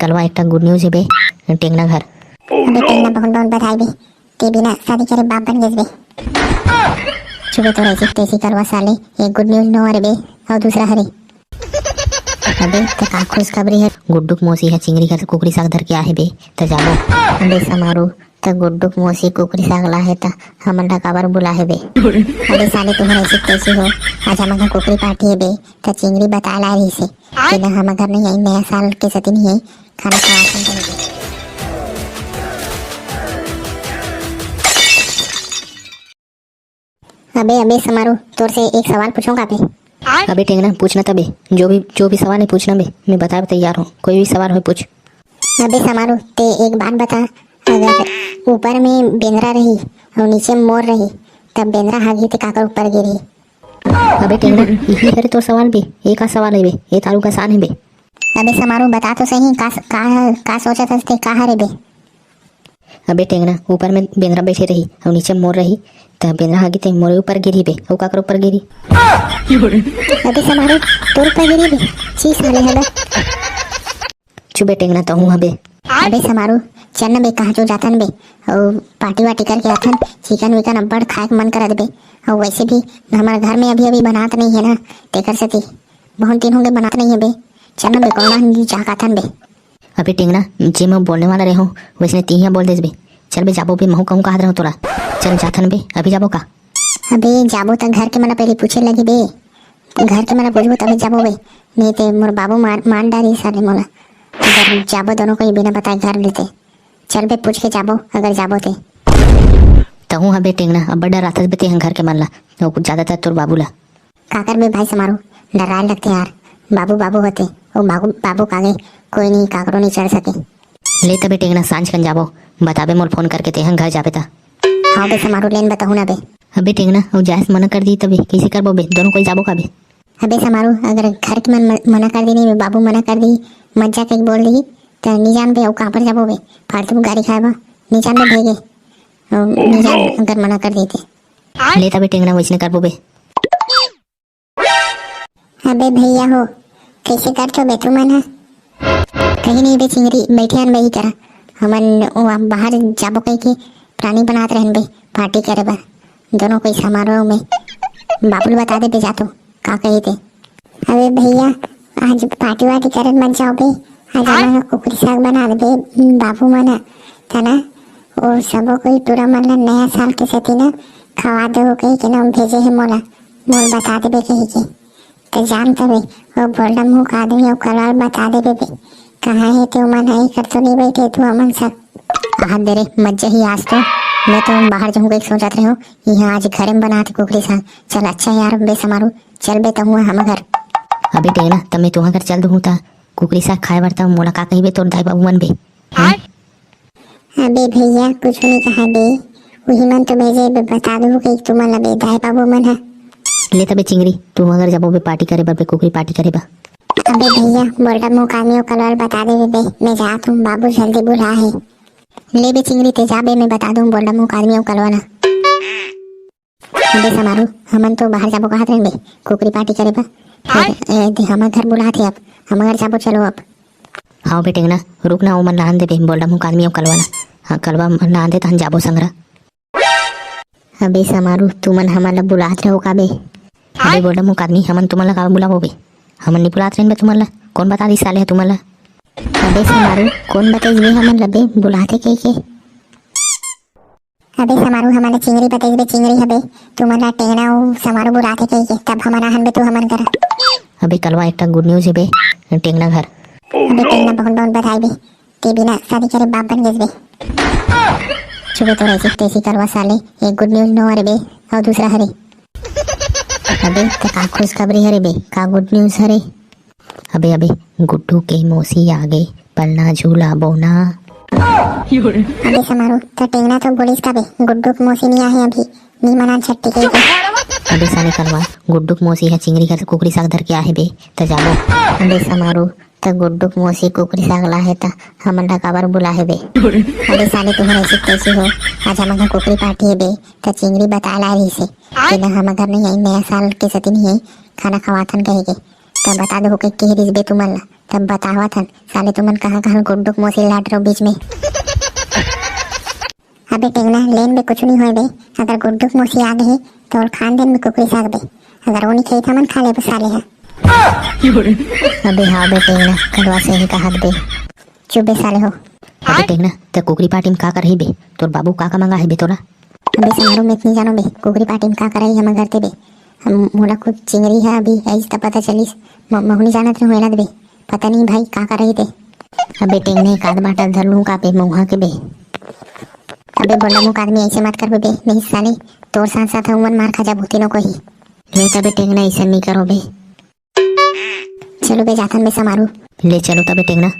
कलवा एक good news है बे टेंगना घर अबे टेंगना बहुत बहुत बधाई बे ते बिना शादी करे बाप बन गए बे चुबे तो ऐसी तेसी करवा साले एक गुड न्यूज नो अरे बे और दूसरा हरे अबे तो का खुशखबरी है गुड्डुक मोसी है चिंगरी घर कुकरी साग धर के आहे बे तो जाबो अबे समारोह तो गुड्डुक मोसी कुकरी सागला है तो हमन ढा काबर बुला है बे अबे साले तुम्हारे ऐसी तेसी हो आज हम घर कुकरी पार्टी है बे तो चिंगरी बता ला रही से कि ना हम घर नहीं आई नया साल के सती नहीं आई खाना खा अबे अबे समारोह तोर से एक सवाल पूछूंगा बे अबे टेंगना पूछना तबे जो भी सवाल है पूछना बे मैं बता तैयार हूँ कोई भी सवाल हो पूछ अबे समारोह ते एक बात बता अगर ऊपर में बेंद्रा रही और नीचे मोर रही तब बेंद्रा हागी ते काकर ऊपर गिरी अबे टेंगना यही करे तो सवाल बे एक का सवाल है बे ये तारू का सान है बे अबे समारोह बता तो सही का सोचा था ते का हरे बे अबे टेंगना ऊपर में बेंद्रा बैठे रही और नीचे मोर रही तब बेंद्रा हागी ते मोर ऊपर गिरी बे और काकर ऊपर गिरी अबे समारोह तोर ऊपर गिरी बे ची साले हला चुबे टेंगना तो हूँ अबे अबे समारोह चल न बे कहाँ जो जातन बे और पार्टी वार्टी करके आथन चिकन विकन अब्बड़ खाए के मन करत बे और वैसे भी हमारे घर में अभी बनात नहीं है ना तेकर सती बहुत दिन होंगे बनात नहीं है बे चल न बे कौन जा काथन बे अबे टेंगना जे मैं बोलने वाला रहे हूँ वैसे तीहिया बोल देस बे चल बे जाबो बे महू कहूँ कहा रहो तोरा चल जाथन बे अभी जाबो का अबे जाबो तो घर के मना पहले पूछे लगी बे घर के मना पूछबो तभी जाबो बे नहीं ते मोर बाबू मान डारी साले मोला अगर जाबो दोनों को बिना बताए घर लेते चल बे पूछ के जाबो अगर जाबो ते तहूँ अबे टेंगना अब बड़ा रातस बे ते घर के मन ला तो कुछ ज्यादातर तोर बाबूला काकर बे भाई समारो डराए लगते यार बाबू बाबू होते वो बाबू कागे कोई नहीं काकरो नहीं चढ़ सके ले तबे टेंगना सांझ कन जाबो बताबे मोर फोन करके ते घर जाबे ता हाँ बे समारो लेन बताहूँ ना बे अबे टेंगना और जायस मना कर दी तबे कैसे करबो बे दोनों कोई जाबो का बे अबे समारो अगर घर के मन मना कर दी नहीं बाबू मना कर दी मत जाके बोल दी तो निजान बे और कहाँ पर जाबो बे फालतू गाड़ी खाएबा निजान में भेगे निजान अगर मना कर देते ले तबे टेंगना वैसने करबो बे अबे भैया हो कैसे कर तो बे तू मन कहीं नहीं बे चिंगरी बैठे हन वही करा हमन बाहर जाबो कहीं के प्राणी बनाते रहन बे पार्टी करे बा दोनों कोई समारोह में बाबुल बता दे बे जातो का कही थे अबे भैया आज पार्टी वार्टी करे मत जाओ बे आज हमारा कुकरी साग बना दे बे बाबू मना तना और सबो कोई पूरा मन नया साल के सती ना खवा दे हो कहीं के नाम भेजे है मोला मोल बता दे बे कहीं के तो जान तबे और बोल्डम मुँह का आदमी और कलाल बता दे बे कहाँ है तो मन है कर तो नहीं बैठे तू अमन सब हाथ दे रे मज्जे ही आज तो मैं तो बाहर जाऊँगा एक सोच रहे हो यहाँ आज घर में बनाते कुकरी साग चल अच्छा यार बे समारू चल बे तो हुआ हम घर अबे टेंगना तब मैं तुम्हारे घर चल दूँ ता कुकरी साग खाए बरता मोला का कही बे तोर दाई बाबू मन बे अबे भैया कुछ नहीं कहा बे वही मन तो भेजे बे बता दो कि तुम लबे दाई बाबू मन है ले तबे चिंगरी तुम अगर जाबो बे पार्टी करे बे कुकरी पार्टी करे बा अबे भैया बोल्डा मुँह कानी और कलर बता दे बे मैं जात हूँ बाबू जल्दी बुला है ले बे चिंगरी ते जा बे मैं बता दूँ बोल्डा मुँह आदमी और कलवाना अबे समारू हमन तो बाहर जाबो कहा बे कुकरी पार्टी करे बा हम घर बुलाते अब हम घर जाबो चलो अब हाँ बे टेंगना रुक ना मन लान दे बे बोल्डा मुँह आदमी और कलवाना हाँ कलवा लान दे तहन जाबो संगरा अबे समारू तुमन हमन ला बुलात रहो का बे अबे बोल्डा मुँह आदमी हमन तुमन ला का बुलाबो बे हमन नहीं बुलात रहें बे तुमन ला कौन बता दी साले है तुमन ला अबे समारू कौन बताई बे हमन लबे बुलाते कहीं के अबे समारू हमारा चिंगरी बताई बे चिंगरी हबे तुमन ला टेंगना और समारू बुलाते कहीं के तब हमारा हन बे तू हमन कर अबे कलवा एक गुड न्यूज है बे टेंगना घर अबे टेंगना बहुत बहुत बधाई बे ते बिना शादी करे बाप बन गए बे चुबे तो ऐसी तेसी करवा साले एक गुड न्यूज नो अरे बे और दूसरा हरे अबे तो का खुशखबरी हरे बे का गुड न्यूज हरे अबे अबे गुड्डू के मौसी आ गई पलना झूला बोना अबे समारू तो टेंगना तो बोलिस का बे गुड्डू की मौसी नहीं आए अभी नहीं मना छट्टी के अबे साले कलवा गुड्डू की मौसी है चिंगरी घर कुकरी साग धर के आहे बे तो जाबो अबे समारू तो गुड्डू की मौसी कुकरी साग ला है तो हमन ढा काबर बुला है बे अबे साले तुम्हारे ऐसी कैसी हो आज हम घर कुकरी पार्टी है बे तो चिंगरी बता ला रही से कि ना हम घर नहीं आई नया साल के सती नहीं आई खाना खवाथन कहेगे तब बता दो कि रिस बे तुमन ला तब बतावा थन साले तुमन कहाँ कहाँ गुड्डुक मोसी लाट रहो बीच में। अबे टेंगना लेन में कुछ नहीं होए बे, अगर गुड्डुक मोसी आ गए तो और खानदेन में कुकरी साग बे, अगर वो नहीं खाई था मन खा ले साले है। अबे हाँ बे टेंगना कलवा से ही कहा बे। चुप बे साले हो। अबे टेंगना ते कुकरी पार्टी में का कर रही बे, तोर बाबू का मंगा है बे तोरा। अबे समारोह में इतनी जानो बे कुकरी पार्टी में का करई हम करते बे, हम मोला कुछ चिंगरी है अभी ऐस तो पता चलिस महुनी जानत रहो एला बे, पता नहीं भाई का कर रही थे। अबे टेंगने काद बाटा धर लूं का पे महुआ के बे। अबे बोला मुक आदमी ऐसे मत कर बे, नहीं साले तोर साथ साथ उमन मार खा जा भूती नो कोई। ले तबे टेंगना ऐसा नहीं करो बे। चलो बे जाथन बे समारोह। ले चलो तबे टेंगना।